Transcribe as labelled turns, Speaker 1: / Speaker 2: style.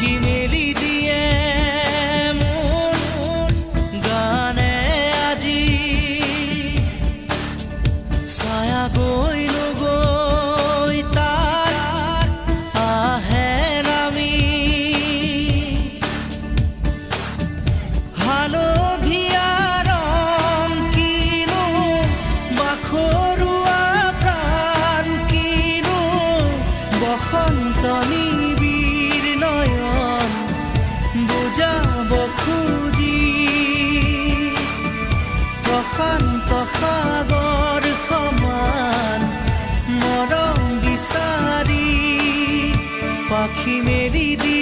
Speaker 1: পাখি মেলি দিয়ে মন গানে আজি ছায়া গৈল গৈ তাৰ আহে নামি হালধীয়া ৰং কিনো বাখৰুৱা প্ৰাণ কিনো বসন্ত নিবিড় নয়ন বুজাব খুজি প্ৰশান্ত সাগৰ সমান মৰম বিচাৰি পাখি মেলি দি